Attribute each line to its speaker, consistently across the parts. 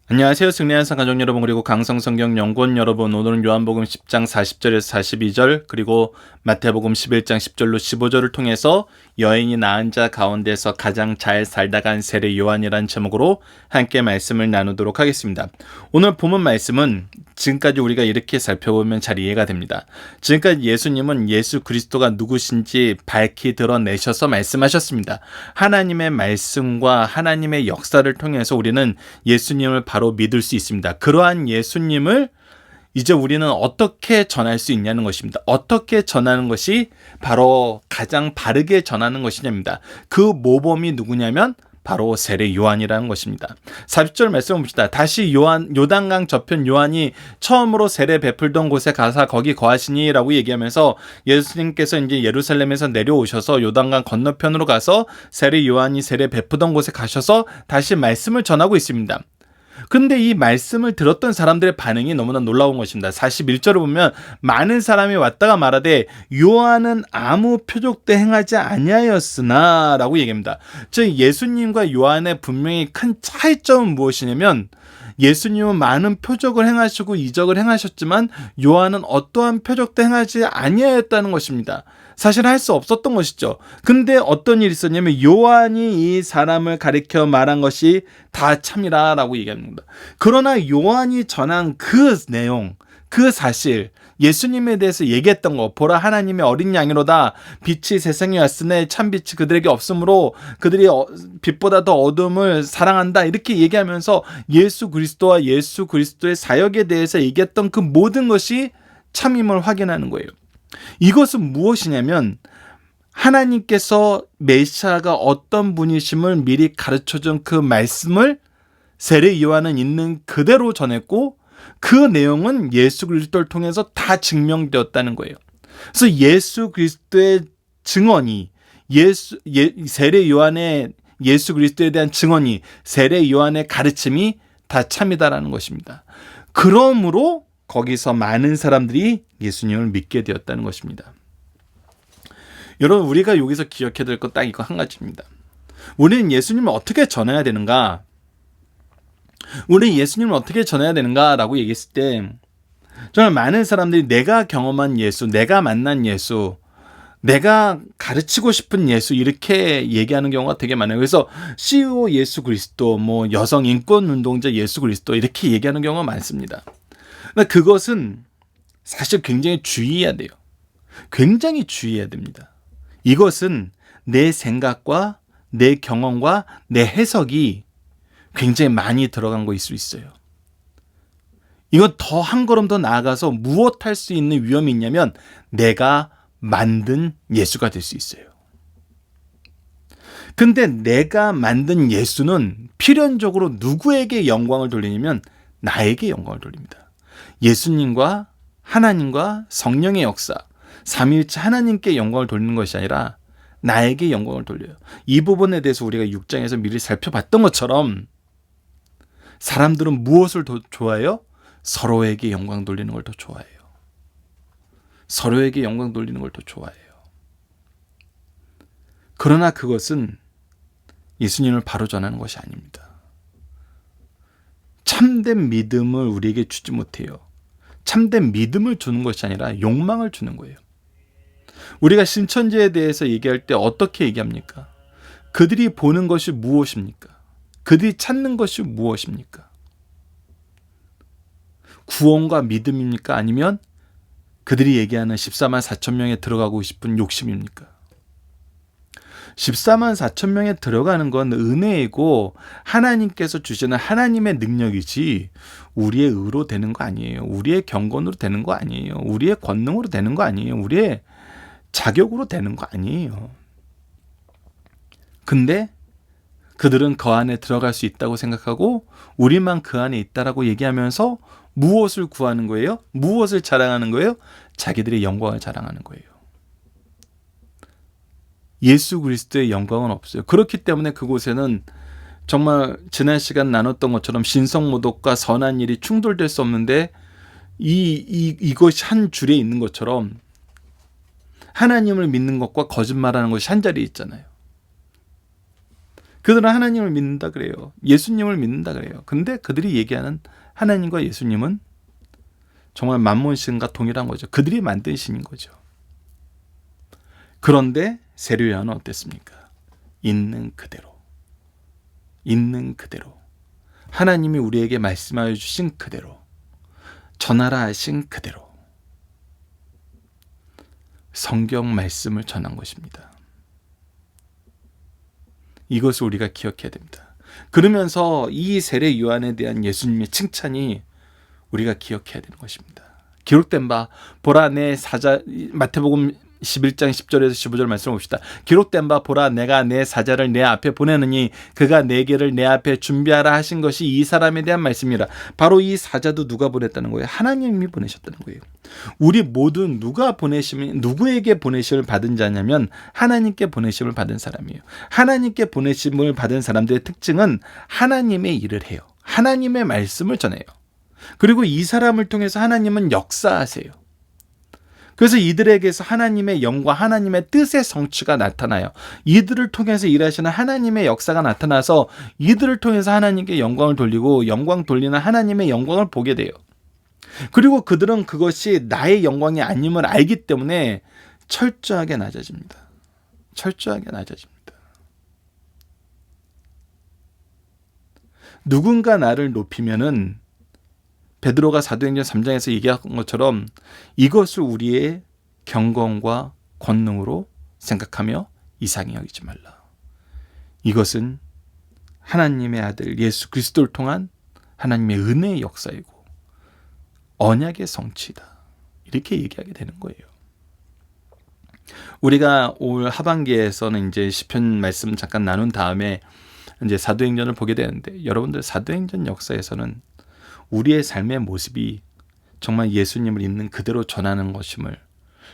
Speaker 1: 안녕하세요. 승리한 가족 여러분, 그리고 강성성경 연구원 여러분. 오늘은 요한복음 10장 40절에서 42절, 그리고 마태복음 11장 10절로 15절을 통해서 여인이 낳은 자 가운데서 가장 잘 살다 간 세례 요한이라는 제목으로 함께 말씀을 나누도록 하겠습니다. 오늘 본문 말씀은 지금까지 우리가 이렇게 살펴보면 잘 이해가 됩니다. 지금까지 예수님은 예수 그리스도가 누구신지 밝히 드러내셔서 말씀하셨습니다. 하나님의 말씀과 하나님의 역사를 통해서 우리는 예수님을 바로 믿을 수 있습니다. 그러한 예수님을 이제 우리는 어떻게 전할 수 있냐는 것입니다. 어떻게 전하는 것이 바로 가장 바르게 전하는 것이냐입니다. 그 모범이 누구냐면 바로 세례 요한이라는 것입니다. 40절 말씀을 봅시다. 다시 요단강 저편 요한이 처음으로 세례 베풀던 곳에 가서 거기 거하시니 라고 얘기하면서 예수님께서 이제 예루살렘에서 내려오셔서 요단강 건너편으로 가서 세례 요한이 세례 베푸던 곳에 가셔서 다시 말씀을 전하고 있습니다. 근데 이 말씀을 들었던 사람들의 반응이 너무나 놀라운 것입니다. 41절을 보면 많은 사람이 왔다가 말하되 요한은 아무 표적도 행하지 아니하였으나 라고 얘기합니다. 즉 예수님과 요한의 분명히 큰 차이점은 무엇이냐면 예수님은 많은 표적을 행하시고 이적을 행하셨지만 요한은 어떠한 표적도 행하지 아니하였다는 것입니다. 사실 할 수 없었던 것이죠. 근데 어떤 일이 있었냐면 요한이 이 사람을 가리켜 말한 것이 다 참이라 라고 얘기합니다. 그러나 요한이 전한 그 내용, 그 사실, 예수님에 대해서 얘기했던 거, 보라 하나님의 어린 양이로다, 빛이 세상에 왔으나 참빛이 그들에게 없으므로 그들이 빛보다 더 어둠을 사랑한다, 이렇게 얘기하면서 예수 그리스도와 예수 그리스도의 사역에 대해서 얘기했던 그 모든 것이 참임을 확인하는 거예요. 이것은 무엇이냐면 하나님께서 메시아가 어떤 분이심을 미리 가르쳐준 그 말씀을 세례 요한은 있는 그대로 전했고 그 내용은 예수 그리스도를 통해서 다 증명되었다는 거예요. 그래서 예수 그리스도의 증언이 세례 요한의 예수 그리스도에 대한 증언이 세례 요한의 가르침이 다 참이다라는 것입니다. 그러므로 거기서 많은 사람들이 예수님을 믿게 되었다는 것입니다. 여러분, 우리가 여기서 기억해야 될 것 딱 이거 한 가지입니다. 우리는 예수님을 어떻게 전해야 되는가? 우리 예수님을 어떻게 전해야 되는가라고 얘기했을 때 정말 많은 사람들이 내가 경험한 예수, 내가 만난 예수, 내가 가르치고 싶은 예수 이렇게 얘기하는 경우가 되게 많아요. 그래서 CEO 예수 그리스도, 뭐 여성 인권 운동자 예수 그리스도 이렇게 얘기하는 경우가 많습니다. 근데 그것은 사실 굉장히 주의해야 돼요. 굉장히 주의해야 됩니다. 이것은 내 생각과 내 경험과 내 해석이 굉장히 많이 들어간 거일 수 있어요. 이건 더 한 걸음 더 나아가서 무엇할 수 있는 위험이 있냐면 내가 만든 예수가 될 수 있어요. 근데 내가 만든 예수는 필연적으로 누구에게 영광을 돌리냐면 나에게 영광을 돌립니다. 예수님과 하나님과 성령의 역사, 삼위일체 하나님께 영광을 돌리는 것이 아니라 나에게 영광을 돌려요. 이 부분에 대해서 우리가 6장에서 미리 살펴봤던 것처럼 사람들은 무엇을 더 좋아해요? 서로에게 영광 돌리는 걸 더 좋아해요. 서로에게 영광 돌리는 걸 더 좋아해요. 그러나 그것은 예수님을 바로 전하는 것이 아닙니다. 참된 믿음을 우리에게 주지 못해요. 참된 믿음을 주는 것이 아니라 욕망을 주는 거예요. 우리가 신천지에 대해서 얘기할 때 어떻게 얘기합니까? 그들이 보는 것이 무엇입니까? 그들이 찾는 것이 무엇입니까? 구원과 믿음입니까? 아니면 그들이 얘기하는 14만 4천 명에 들어가고 싶은 욕심입니까? 14만 4천 명에 들어가는 건 은혜이고 하나님께서 주시는 하나님의 능력이지 우리의 의로 되는 거 아니에요. 우리의 경건으로 되는 거 아니에요. 우리의 권능으로 되는 거 아니에요. 우리의 자격으로 되는 거 아니에요. 근데 그들은 그 안에 들어갈 수 있다고 생각하고 우리만 그 안에 있다라고 얘기하면서 무엇을 구하는 거예요? 무엇을 자랑하는 거예요? 자기들의 영광을 자랑하는 거예요. 예수 그리스도의 영광은 없어요. 그렇기 때문에 그곳에는 정말 지난 시간 나눴던 것처럼 신성모독과 선한 일이 충돌될 수 없는데 이것이 한 줄에 있는 것처럼 하나님을 믿는 것과 거짓말하는 것이 한 자리에 있잖아요. 그들은 하나님을 믿는다 그래요. 예수님을 믿는다 그래요. 근데 그들이 얘기하는 하나님과 예수님은 정말 만몬 신과 동일한 거죠. 그들이 만든 신인 거죠. 그런데 세례 요한은 어땠습니까? 있는 그대로 하나님이 우리에게 말씀하여 주신 그대로 전하라 하신 그대로 성경 말씀을 전한 것입니다. 이것을 우리가 기억해야 됩니다. 그러면서 이 세례 요한에 대한 예수님의 칭찬이 우리가 기억해야 되는 것입니다. 기록된 바 보라 내 사자, 마태복음 11장 10절에서 15절 말씀 봅시다. 기록된 바 보라 내가 내 사자를 내 앞에 보내느니 그가 내 길을 내 앞에 준비하라 하신 것이 이 사람에 대한 말씀이라. 바로 이 사자도 누가 보냈다는 거예요? 하나님이 보내셨다는 거예요. 우리 모두 누구에게 보내심을 받은 자냐면 하나님께 보내심을 받은 사람이에요. 하나님께 보내심을 받은 사람들의 특징은 하나님의 일을 해요. 하나님의 말씀을 전해요. 그리고 이 사람을 통해서 하나님은 역사하세요. 그래서 이들에게서 하나님의 영과 하나님의 뜻의 성취가 나타나요. 이들을 통해서 일하시는 하나님의 역사가 나타나서 이들을 통해서 하나님께 영광을 돌리고 영광 돌리는 하나님의 영광을 보게 돼요. 그리고 그들은 그것이 나의 영광이 아님을 알기 때문에 철저하게 낮아집니다. 누군가 나를 높이면은 베드로가 사도행전 3장에서 얘기한 것처럼 이것을 우리의 경건과 권능으로 생각하며 이상히 여기지 말라. 이것은 하나님의 아들 예수 그리스도를 통한 하나님의 은혜의 역사이고 언약의 성취다. 이렇게 얘기하게 되는 거예요. 우리가 올 하반기에서는 이제 시편 말씀 잠깐 나눈 다음에 이제 사도행전을 보게 되는데 여러분들 사도행전 역사에서는 우리의 삶의 모습이 정말 예수님을 있는 그대로 전하는 것임을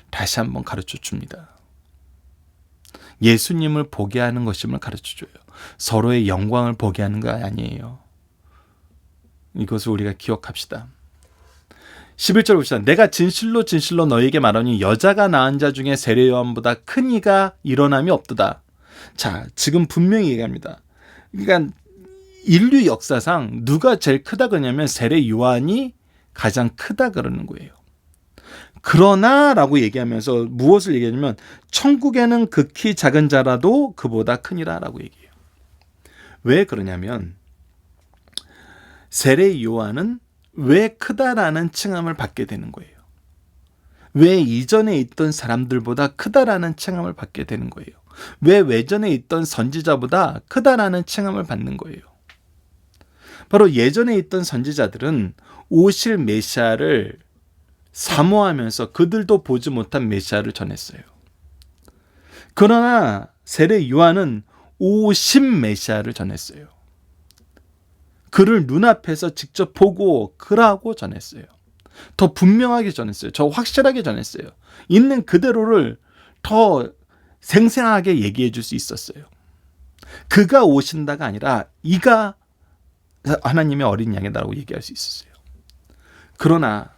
Speaker 1: 다시 한번 가르쳐 줍니다. 예수님을 보게 하는 것임을 가르쳐 줘요. 서로의 영광을 보게 하는 거 아니에요. 이것을 우리가 기억합시다. 11절 봅시다. 내가 진실로 너희에게 말하니 여자가 낳은 자 중에 세례 요한보다 큰 이가 일어남이 없도다. 자, 지금 분명히 얘기합니다. 그러니까 인류 역사상 누가 제일 크다 그러냐면 세례 요한이 가장 크다 그러는 거예요. 그러나 라고 얘기하면서 무엇을 얘기하냐면 천국에는 극히 작은 자라도 그보다 크니라 라고 얘기해요. 왜 그러냐면 세례 요한은 왜 크다라는 칭함을 받게 되는 거예요. 왜 이전에 있던 사람들보다 크다라는 칭함을 받게 되는 거예요. 왜 외전에 있던 선지자보다 크다라는 칭함을 받는 거예요. 바로 예전에 있던 선지자들은 오실 메시아를 사모하면서 그들도 보지 못한 메시아를 전했어요. 그러나 세례 요한은 오신 메시아를 전했어요. 그를 눈앞에서 직접 보고 그라고 전했어요. 더 분명하게 전했어요. 더 확실하게 전했어요. 있는 그대로를 더 생생하게 얘기해 줄 수 있었어요. 그가 오신다가 아니라 이가 하나님의 어린 양이다라고 얘기할 수 있었어요. 그러나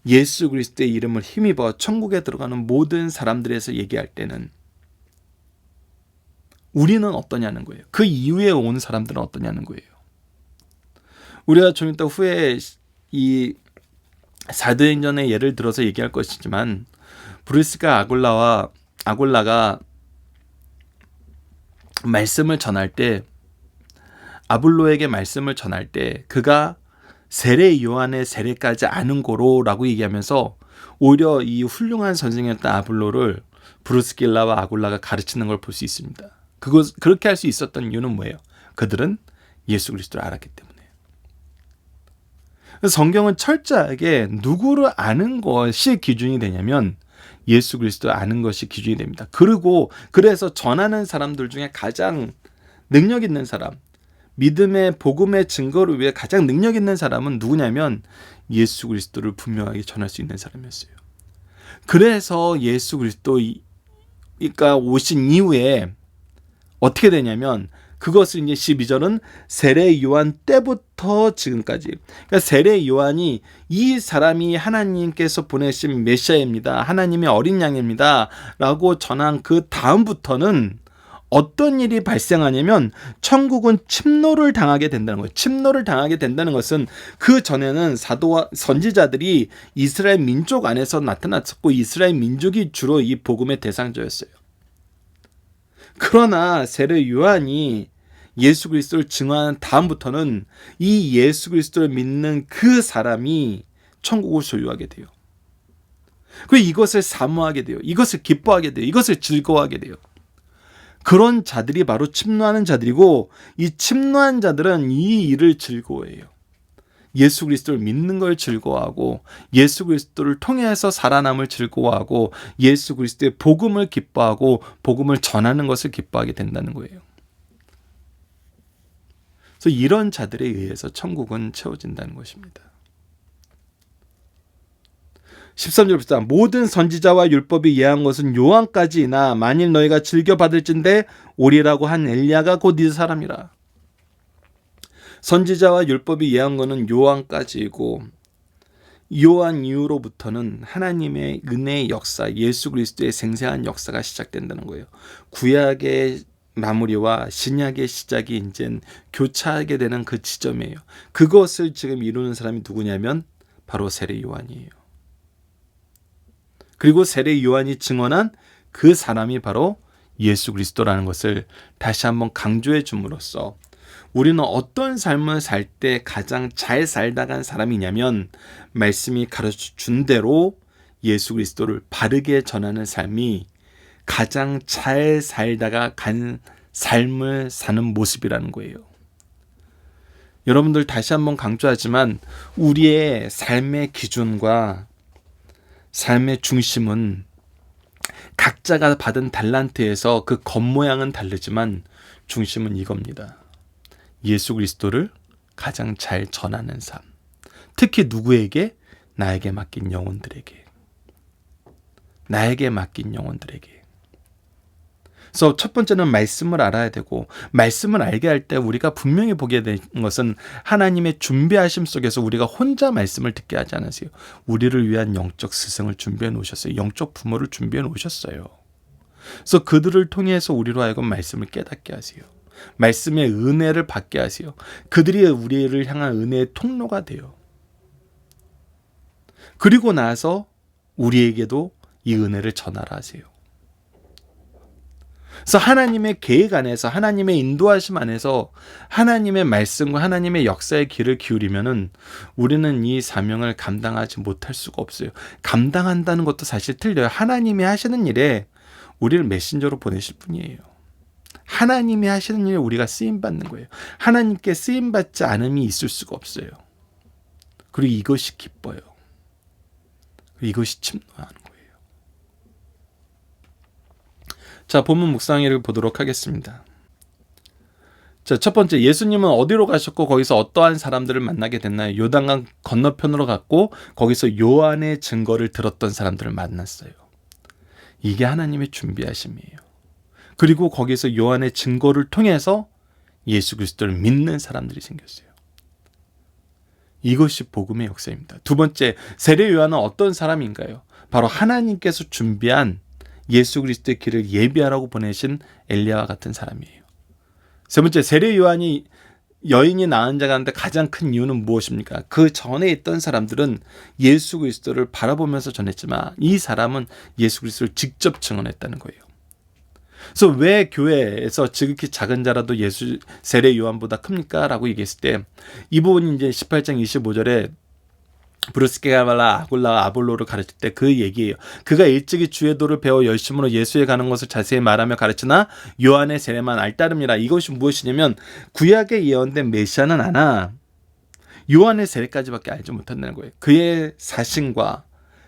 Speaker 1: 예수 그리스도의 이름을 힘입어 천국에 들어가는 모든 사람들에서 얘기할 때는 우리는 어떠냐는 거예요. 그 이후에 온 사람들은 어떠냐는 거예요. 우리가 좀 이따 후에 이 사도행전의 예를 들어서 얘기할 것이지만 브리스가 아굴라가 말씀을 전할 때 아볼로에게 말씀을 전할 때 그가 세례 요한의 세례까지 아는 고로라고 얘기하면서 오히려 이 훌륭한 선생이었던 아볼로를 브루스길라와 아굴라가 가르치는 걸 볼 수 있습니다. 그렇게 할 수 있었던 이유는 뭐예요? 그들은 예수 그리스도를 알았기 때문에. 성경은 철저하게 누구를 아는 것이 기준이 되냐면 예수 그리스도를 아는 것이 기준이 됩니다. 그래서 전하는 사람들 중에 가장 능력 있는 사람, 믿음의 복음의 증거를 위해 가장 능력 있는 사람은 누구냐면 예수 그리스도를 분명하게 전할 수 있는 사람이었어요. 그래서 예수 그리스도가 오신 이후에 어떻게 되냐면 그것을 이제 12절은 세례 요한 때부터 지금까지, 그러니까 세례 요한이 이 사람이 하나님께서 보내신 메시아입니다, 하나님의 어린 양입니다 라고 전한 그 다음부터는 어떤 일이 발생하냐면 천국은 침노를 당하게 된다는 거예요. 침노를 당하게 된다는 것은 그 전에는 사도와 선지자들이 이스라엘 민족 안에서 나타났었고 이스라엘 민족이 주로 이 복음의 대상자였어요. 그러나 세례 요한이 예수 그리스도를 증언한 다음부터는 이 예수 그리스도를 믿는 그 사람이 천국을 소유하게 돼요. 그리고 이것을 사모하게 돼요. 이것을 기뻐하게 돼요. 이것을 즐거워하게 돼요. 그런 자들이 바로 침노하는 자들이고 이 침노한 자들은 이 일을 즐거워해요. 예수 그리스도를 믿는 걸 즐거워하고 예수 그리스도를 통해서 살아남을 즐거워하고 예수 그리스도의 복음을 기뻐하고 복음을 전하는 것을 기뻐하게 된다는 거예요. 그래서 이런 자들에 의해서 천국은 채워진다는 것입니다. 13절부터 모든 선지자와 율법이 예한 것은 요한까지나 만일 너희가 즐겨 받을진대 오리라고 한 엘리야가 곧 이 사람이라. 선지자와 율법이 예한 것은 요한까지이고 요한 이후로부터는 하나님의 은혜의 역사, 예수 그리스도의 생생한 역사가 시작된다는 거예요. 구약의 마무리와 신약의 시작이 이제 교차하게 되는 그 지점이에요. 그것을 지금 이루는 사람이 누구냐면 바로 세례 요한이에요. 그리고 세례 요한이 증언한 그 사람이 바로 예수 그리스도라는 것을 다시 한번 강조해 줌으로써 우리는 어떤 삶을 살 때 가장 잘 살다 간 사람이냐면 말씀이 가르쳐 준 대로 예수 그리스도를 바르게 전하는 삶이 가장 잘 살다가 간 삶을 사는 모습이라는 거예요. 여러분들 다시 한번 강조하지만 우리의 삶의 기준과 삶의 중심은 각자가 받은 달란트에서 그 겉모양은 다르지만 중심은 이겁니다. 예수 그리스도를 가장 잘 전하는 삶. 특히 누구에게? 나에게 맡긴 영혼들에게. 나에게 맡긴 영혼들에게. 그래서 첫 번째는 말씀을 알아야 되고 말씀을 알게 할 때 우리가 분명히 보게 되는 것은 하나님의 준비하심 속에서 우리가 혼자 말씀을 듣게 하지 않으세요. 우리를 위한 영적 스승을 준비해 놓으셨어요. 영적 부모를 준비해 놓으셨어요. 그래서 그들을 통해서 우리로 하여금 말씀을 깨닫게 하세요. 말씀의 은혜를 받게 하세요. 그들이 우리를 향한 은혜의 통로가 돼요. 그리고 나서 우리에게도 이 은혜를 전하라 하세요. 그래서 하나님의 계획 안에서 하나님의 인도하심 안에서 하나님의 말씀과 하나님의 역사의 귀를 기울이면은 우리는 이 사명을 감당하지 못할 수가 없어요. 감당한다는 것도 사실 틀려요. 하나님이 하시는 일에 우리를 메신저로 보내실 분이에요. 하나님이 하시는 일에 우리가 쓰임받는 거예요. 하나님께 쓰임받지 않음이 있을 수가 없어요. 그리고 이것이 기뻐요. 이것이 침노하는 거예요. 자, 본문 묵상회를 보도록 하겠습니다. 자, 첫 번째, 예수님은 어디로 가셨고 거기서 어떠한 사람들을 만나게 됐나요? 요단강 건너편으로 갔고 거기서 요한의 증거를 들었던 사람들을 만났어요. 이게 하나님의 준비하심이에요. 그리고 거기서 요한의 증거를 통해서 예수 그리스도를 믿는 사람들이 생겼어요. 이것이 복음의 역사입니다. 두 번째, 세례 요한은 어떤 사람인가요? 바로 하나님께서 준비한 예수 그리스도의 길을 예비하라고 보내신 엘리야와 같은 사람이에요. 세 번째, 세례 요한이 여인이 낳은 자 가운데 가장 큰 이유는 무엇입니까? 그 전에 있던 사람들은 예수 그리스도를 바라보면서 전했지만 이 사람은 예수 그리스도를 직접 증언했다는 거예요. 그래서 왜 교회에서 지극히 작은 자라도 예수 세례 요한보다 큽니까? 라고 얘기했을 때 이 부분이 이제 18장 25절에 브루스게가발라 아굴라 아볼로를 가르칠 때 그 얘기예요. 그가 일찍이 주의 도를 배워 열심으로 예수에 가는 것을 자세히 말하며 가르치나 요한의 세례만 알따름이라. 이것이 무엇이냐면 구약에 예언된 메시아는 아나 요한의 세례까지밖에 알지 못한다는 거예요. 그의 사신과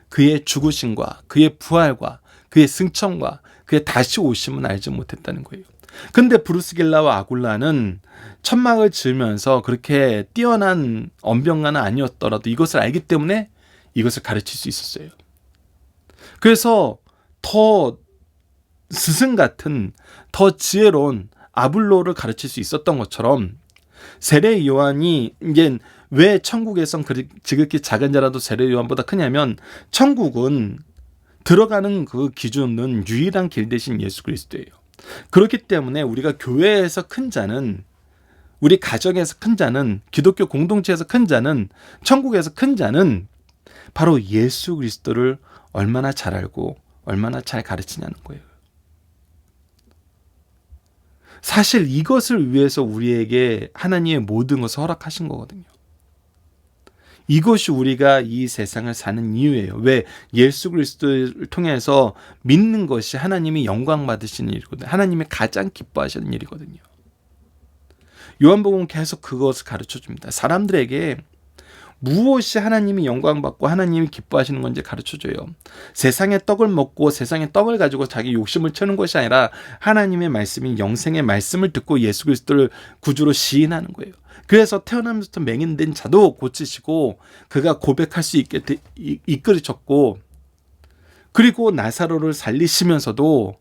Speaker 1: 그의 죽으심과 그의 부활과 그의 승천과 그의 다시 오심은 알지 못했다는 거예요. 근데 브루스길라와 아굴라는 천막을 지으면서 그렇게 뛰어난 언변가는 아니었더라도 이것을 알기 때문에 이것을 가르칠 수 있었어요. 그래서 더 스승 같은 더 지혜로운 아볼로를 가르칠 수 있었던 것처럼 세례 요한이 이제 왜 천국에선 지극히 작은 자라도 세례 요한보다 크냐면 천국은 들어가는 그 기준은 유일한 길 대신 예수 그리스도예요. 그렇기 때문에 우리가 교회에서 큰 자는, 우리 가정에서 큰 자는, 기독교 공동체에서 큰 자는, 천국에서 큰 자는 바로 예수 그리스도를 얼마나 잘 알고 얼마나 잘 가르치냐는 거예요. 사실 이것을 위해서 우리에게 하나님의 모든 것을 허락하신 거거든요. 이것이 우리가 이 세상을 사는 이유예요. 왜? 예수 그리스도를 통해서 믿는 것이 하나님이 영광 받으시는 일이거든요. 하나님이 가장 기뻐하시는 일이거든요. 요한복음은 계속 그것을 가르쳐 줍니다. 사람들에게 무엇이 하나님이 영광받고 하나님이 기뻐하시는 건지 가르쳐줘요. 세상의 떡을 먹고 세상의 떡을 가지고 자기 욕심을 채우는 것이 아니라 하나님의 말씀인 영생의 말씀을 듣고 예수 그리스도를 구주로 시인하는 거예요. 그래서 태어나면서부터 맹인된 자도 고치시고 그가 고백할 수 있게 이끌으셨고, 그리고 나사로를 살리시면서도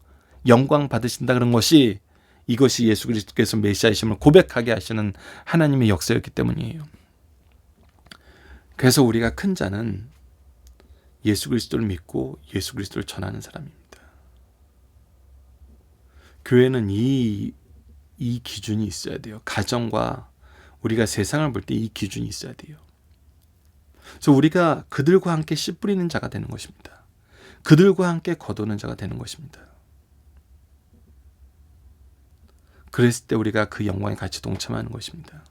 Speaker 1: 영광 받으신다 그런 것이, 이것이 예수 그리스도께서 메시아이심을 고백하게 하시는 하나님의 역사였기 때문이에요. 그래서 우리가 큰 자는 예수 그리스도를 믿고 예수 그리스도를 전하는 사람입니다. 교회는 이 기준이 있어야 돼요. 가정과 우리가 세상을 볼 때 이 기준이 있어야 돼요. 그래서 우리가 그들과 함께 씨 뿌리는 자가 되는 것입니다. 그들과 함께 거두는 자가 되는 것입니다. 그랬을 때 우리가 그 영광에 같이 동참하는 것입니다.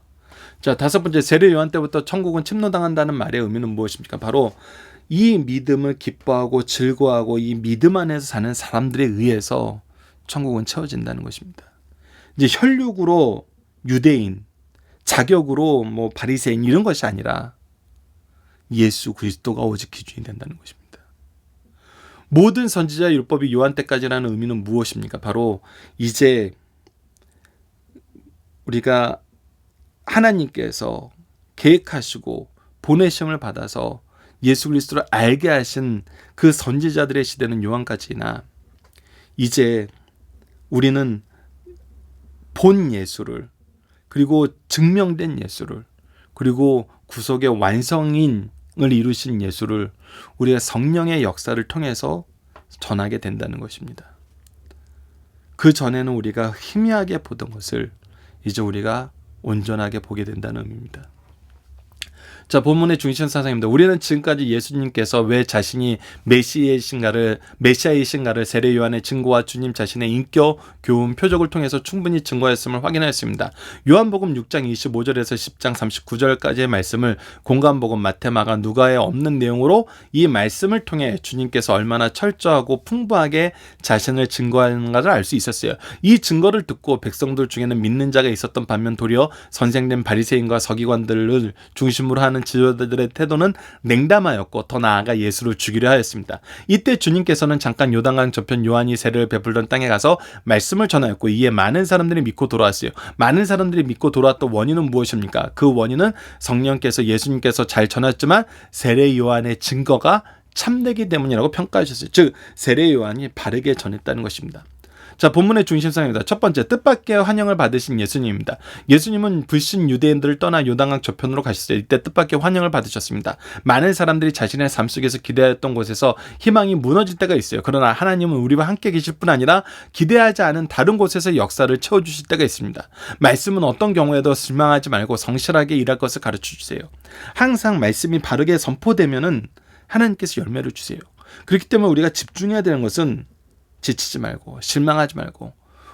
Speaker 1: 자, 5번째, 세례 요한 때부터 천국은 침노당한다는 말의 의미는 무엇입니까? 바로 이 믿음을 기뻐하고 즐거워하고 이 믿음 안에서 사는 사람들에 의해서 천국은 채워진다는 것입니다. 이제 혈육으로 유대인, 자격으로 바리새인 이런 것이 아니라 예수 그리스도가 오직 기준이 된다는 것입니다. 모든 선지자 율법이 요한 때까지라는 의미는 무엇입니까? 바로 이제 우리가 하나님께서 계획하시고 보내심을 받아서 예수 그리스도를 알게 하신 그 선지자들의 시대는 요한까지나, 이제 우리는 본 예수를, 그리고 증명된 예수를, 그리고 구속의 완성인을 이루신 예수를 우리가 성령의 역사를 통해서 전하게 된다는 것입니다. 그 전에는 우리가 희미하게 보던 것을 이제 우리가 온전하게 보게 된다는 의미입니다. 자, 본문의 중심 사상입니다. 우리는 지금까지 예수님께서 왜 자신이 메시아이신가를 세례 요한의 증거와 주님 자신의 인격, 교훈, 표적을 통해서 충분히 증거했음을 확인하였습니다. 요한복음 6장 25절에서 10장 39절까지의 말씀을 공관복음, 마태, 마가, 누가에 없는 내용으로 이 말씀을 통해 주님께서 얼마나 철저하고 풍부하게 자신을 증거하는가를 알 수 있었어요. 이 증거를 듣고 백성들 중에는 믿는 자가 있었던 반면 도리어 선생된 바리새인과 서기관들을 중심으로 하는 지도자들의 태도는 냉담하였고 더 나아가 예수를 죽이려 하였습니다. 이때 주님께서는 잠깐 요단강 저편 요한이 세례를 베풀던 땅에 가서 말씀을 전하였고 이에 많은 사람들이 믿고 돌아왔어요. 많은 사람들이 믿고 돌아왔던 원인은 무엇입니까? 그 원인은 성령께서 예수님께서 잘 전했지만 세례 요한의 증거가 참되기 때문이라고 평가하셨어요. 즉 세례 요한이 바르게 전했다는 것입니다. 자, 본문의 중심상입니다. 첫 번째, 뜻밖의 환영을 받으신 예수님입니다. 예수님은 불신 유대인들을 떠나 요단강 저편으로 가셨어요. 이때 뜻밖의 환영을 받으셨습니다. 많은 사람들이 자신의 삶 속에서 기대했던 곳에서 희망이 무너질 때가 있어요. 그러나 하나님은 우리와 함께 계실 뿐 아니라 기대하지 않은 다른 곳에서 역사를 채워주실 때가 있습니다. 말씀은 어떤 경우에도 실망하지 말고 성실하게 일할 것을 가르쳐주세요. 항상 말씀이 바르게 선포되면은 하나님께서 열매를 주세요. 그렇기 때문에 우리가 집중해야 되는 것은 지치지 말고 실망하지 말고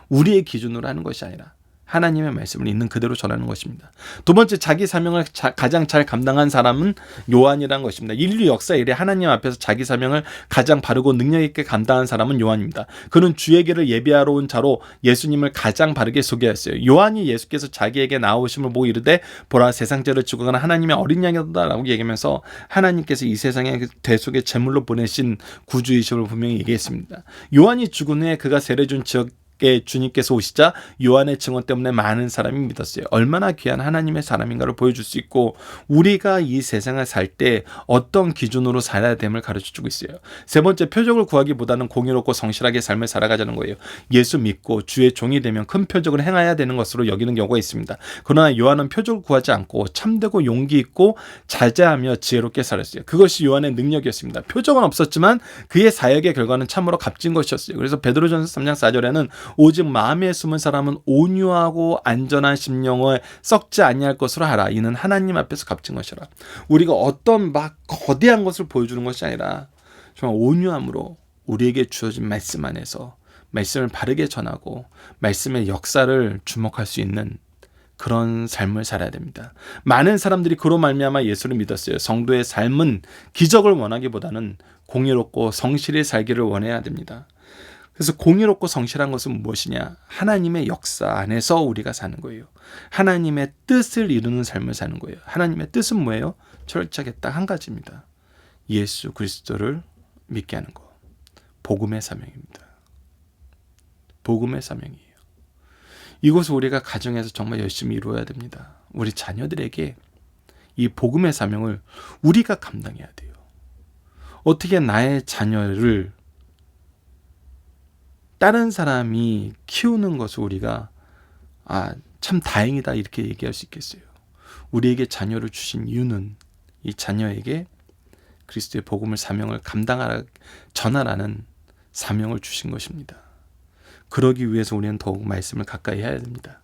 Speaker 1: 우리의 기준으로 하는 것이 아니라 하나님의 말씀을 있는 그대로 전하는 것입니다. 두 번째, 자기 사명을 가장 잘 감당한 사람은 요한이라는 것입니다. 인류 역사 이래 하나님 앞에서 자기 사명을 가장 바르고 능력 있게 감당한 사람은 요한입니다. 그는 주의 길을 예비하러 온 자로 예수님을 가장 바르게 소개했어요. 요한이 예수께서 자기에게 나오심을 보고 이르되 보라 세상 죄를 지고 가는 하나님의 어린 양이다라고 얘기하면서 하나님께서 이 세상에 대속의 제물로 보내신 구주이심을 분명히 얘기했습니다. 요한이 죽은 후에 그가 세례 준 지역 주님께서 오시자 요한의 증언 때문에 많은 사람이 믿었어요. 얼마나 귀한 하나님의 사람인가를 보여줄 수 있고 우리가 이 세상을 살 때 어떤 기준으로 살아야 됨을 가르쳐주고 있어요. 세 번째, 표적을 구하기보다는 공의롭고 성실하게 삶을 살아가자는 거예요. 예수 믿고 주의 종이 되면 큰 표적을 행해야 되는 것으로 여기는 경우가 있습니다. 그러나 요한은 표적을 구하지 않고 참되고 용기 있고 자제하며 지혜롭게 살았어요. 그것이 요한의 능력이었습니다. 표적은 없었지만 그의 사역의 결과는 참으로 값진 것이었어요. 그래서 베드로전서 3장 4절에는 오직 마음에 숨은 사람은 온유하고 안전한 심령을 썩지 아니할 것으로 하라. 이는 하나님 앞에서 값진 것이라. 우리가 어떤 막 거대한 것을 보여주는 것이 아니라 정말 온유함으로 우리에게 주어진 말씀 안에서 말씀을 바르게 전하고 말씀의 역사를 주목할 수 있는 그런 삶을 살아야 됩니다. 많은 사람들이 그로 말미암아 예수를 믿었어요. 성도의 삶은 기적을 원하기보다는 공의롭고 성실히 살기를 원해야 됩니다. 그래서 공의롭고 성실한 것은 무엇이냐? 하나님의 역사 안에서 우리가 사는 거예요. 하나님의 뜻을 이루는 삶을 사는 거예요. 하나님의 뜻은 뭐예요? 철저하게 딱 한 가지입니다. 예수 그리스도를 믿게 하는 거. 복음의 사명입니다. 복음의 사명이에요. 이것을 우리가 가정에서 정말 열심히 이루어야 됩니다. 우리 자녀들에게 이 복음의 사명을 우리가 감당해야 돼요. 어떻게 나의 자녀를 다른 사람이 키우는 것을 우리가 참 다행이다 이렇게 얘기할 수 있겠어요. 우리에게 자녀를 주신 이유는 이 자녀에게 그리스도의 복음을 사명을 전하라는 사명을 주신 것입니다. 그러기 위해서 우리는 더욱 말씀을 가까이 해야 됩니다.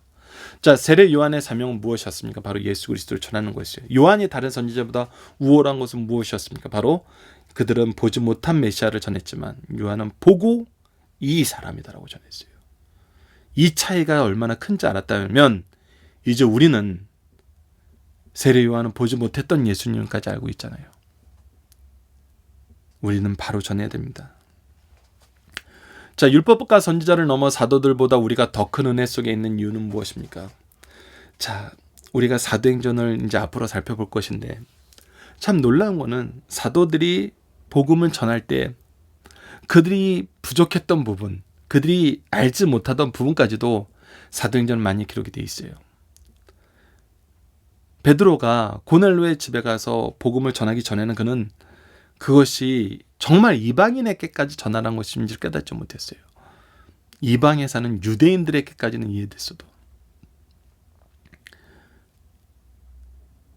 Speaker 1: 자, 세례 요한의 사명은 무엇이었습니까? 바로 예수 그리스도를 전하는 것이에요. 요한이 다른 선지자보다 우월한 것은 무엇이었습니까? 바로 그들은 보지 못한 메시아를 전했지만 요한은 보고 이 사람이다라고 전했어요. 이 차이가 얼마나 큰지 알았다면 이제 우리는 세례 요한은 보지 못했던 예수님까지 알고 있잖아요. 우리는 바로 전해야 됩니다. 자, 율법과 선지자를 넘어 사도들보다 우리가 더 큰 은혜 속에 있는 이유는 무엇입니까? 자, 우리가 사도행전을 이제 앞으로 살펴볼 것인데 참 놀라운 거는 사도들이 복음을 전할 때 그들이 부족했던 부분, 그들이 알지 못하던 부분까지도 사도행전은 많이 기록이 되어 있어요. 베드로가 고넬로의 집에 가서 복음을 전하기 전에는 그는 그것이 정말 이방인에게까지 전하라는 것인지를 깨닫지 못했어요. 이방에 사는 유대인들에게까지는 이해됐어도.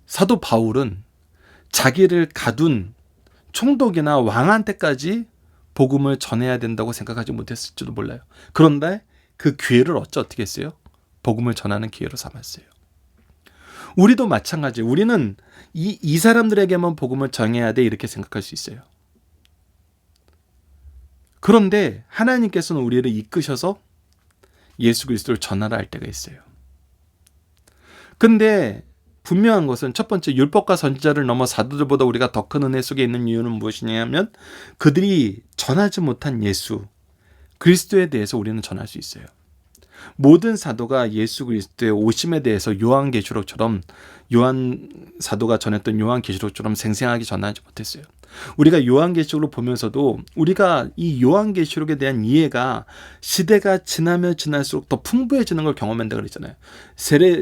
Speaker 1: 사도 바울은 자기를 가둔 총독이나 왕한테까지 복음을 전해야 된다고 생각하지 못했을지도 몰라요. 그런데 그 기회를 어떻게 했어요? 복음을 전하는 기회로 삼았어요. 우리도 마찬가지. 우리는 이 사람들에게만 복음을 전해야 돼 이렇게 생각할 수 있어요. 그런데 하나님께서는 우리를 이끄셔서 예수 그리스도를 전하라 할 때가 있어요. 근데 분명한 것은 첫 번째 율법과 선지자를 넘어 사도들보다 우리가 더 큰 은혜 속에 있는 이유는 무엇이냐면 그들이 전하지 못한 예수 그리스도에 대해서 우리는 전할 수 있어요. 모든 사도가 예수 그리스도의 오심에 대해서 요한계시록처럼 요한 사도가 전했던 요한계시록처럼 생생하게 전하지 못했어요. 우리가 요한계시록을 보면서도 우리가 이 요한계시록에 대한 이해가 시대가 지나면 지날수록 더 풍부해지는 걸 경험한다고 그랬잖아요.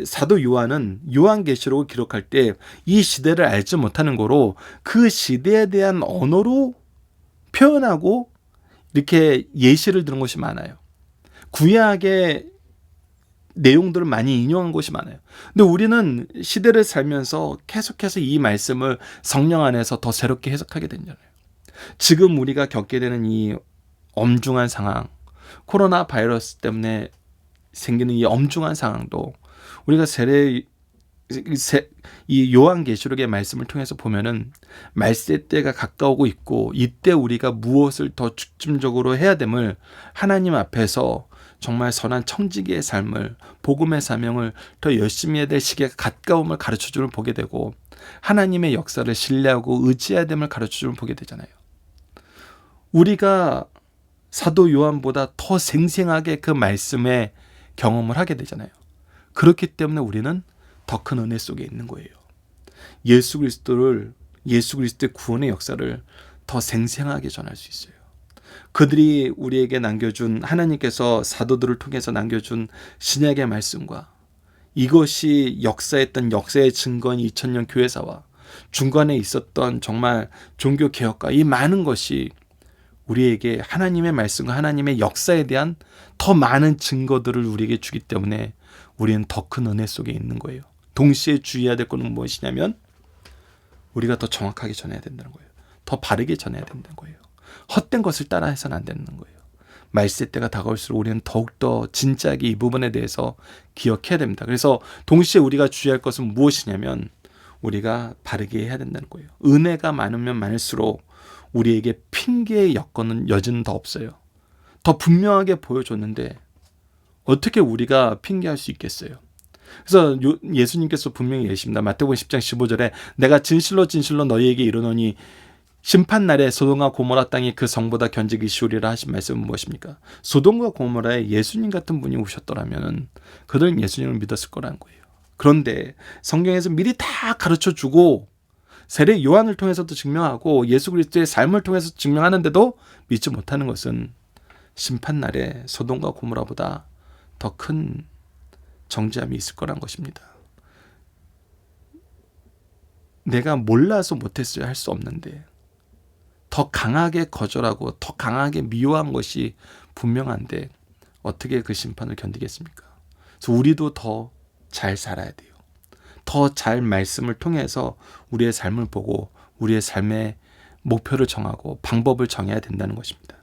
Speaker 1: 사도 요한은 요한계시록을 기록할 때 이 시대를 알지 못하는 거로 그 시대에 대한 언어로 표현하고 이렇게 예시를 드는 것이 많아요. 구약의 내용들을 많이 인용한 것이 많아요. 근데 우리는 시대를 살면서 계속해서 이 말씀을 성령 안에서 더 새롭게 해석하게 되잖아요. 지금 우리가 겪게 되는 이 엄중한 상황, 코로나 바이러스 때문에 생기는 이 엄중한 상황도 우리가 이 요한계시록의 말씀을 통해서 보면은 말세 때가 가까우고 있고 이때 우리가 무엇을 더 중점적으로 해야 됨을 하나님 앞에서 정말 선한 청지기의 삶을 복음의 사명을 더 열심히 해야 될 시기가 가까움을 가르쳐주는 보게 되고 하나님의 역사를 신뢰하고 의지해야 됨을 가르쳐주는 보게 되잖아요. 우리가 사도 요한보다 더 생생하게 그 말씀의 경험을 하게 되잖아요. 그렇기 때문에 우리는 더 큰 은혜 속에 있는 거예요. 예수 그리스도의 구원의 역사를 더 생생하게 전할 수 있어요. 그들이 우리에게 남겨준 하나님께서 사도들을 통해서 남겨준 신약의 말씀과 이것이 역사했던 역사의 증거인 2000년 교회사와 중간에 있었던 정말 종교개혁과 이 많은 것이 우리에게 하나님의 말씀과 하나님의 역사에 대한 더 많은 증거들을 우리에게 주기 때문에 우리는 더 큰 은혜 속에 있는 거예요. 동시에 주의해야 될 것은 무엇이냐면 우리가 더 정확하게 전해야 된다는 거예요. 더 바르게 전해야 된다는 거예요. 헛된 것을 따라해서는 안 되는 거예요. 말세 때가 다가올수록 우리는 더욱더 진지하게 이 부분에 대해서 기억해야 됩니다. 그래서 동시에 우리가 주의할 것은 무엇이냐면 우리가 바르게 해야 된다는 거예요. 은혜가 많으면 많을수록 우리에게 핑계의 여지는 더 없어요. 더 분명하게 보여줬는데 어떻게 우리가 핑계할 수 있겠어요? 그래서 예수님께서 분명히 얘기하십니다. 마태복음 10장 15절에 내가 진실로 진실로 너희에게 이르노니 심판날에 소돔과 고모라 땅이 그 성보다 견지기 쉬우리라 하신 말씀은 무엇입니까? 소돔과 고모라에 예수님 같은 분이 오셨더라면 그들은 예수님을 믿었을 거라는 거예요. 그런데 성경에서 미리 다 가르쳐주고 세례 요한을 통해서도 증명하고 예수 그리스도의 삶을 통해서 증명하는데도 믿지 못하는 것은 심판날에 소돔과 고모라보다 더 큰 정죄함이 있을 거란 것입니다. 내가 몰라서 못했어야 할 수 없는데 더 강하게 거절하고 더 강하게 미워한 것이 분명한데 어떻게 그 심판을 견디겠습니까? 그래서 우리도 더 잘 살아야 돼요. 더 잘 말씀을 통해서 우리의 삶을 보고 우리의 삶의 목표를 정하고 방법을 정해야 된다는 것입니다.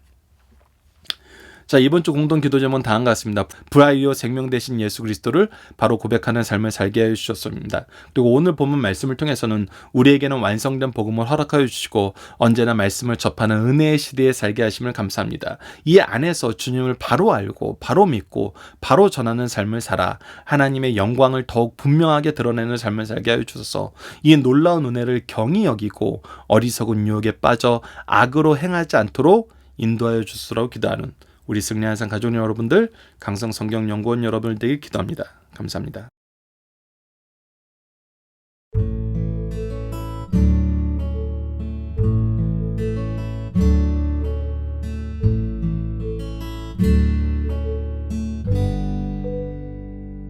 Speaker 1: 자, 이번 주 공동 기도 제목은 다음과 같습니다. 부활이요 생명 되신 예수 그리스도를 바로 고백하는 삶을 살게 해 주셨습니다. 그리고 오늘 본문 말씀을 통해서는 우리에게는 완성된 복음을 허락하여 주시고 언제나 말씀을 접하는 은혜의 시대에 살게 하심을 감사합니다. 이 안에서 주님을 바로 알고 바로 믿고 바로 전하는 삶을 살아 하나님의 영광을 더욱 분명하게 드러내는 삶을 살게 하여 주셔서 이 놀라운 은혜를 경히 여기고 어리석은 유혹에 빠져 악으로 행하지 않도록 인도하여 주시라고 기도하는 우리 승리한산 가족 여러분들, 강성성경연구원 여러분들 되길 기도합니다. 감사합니다.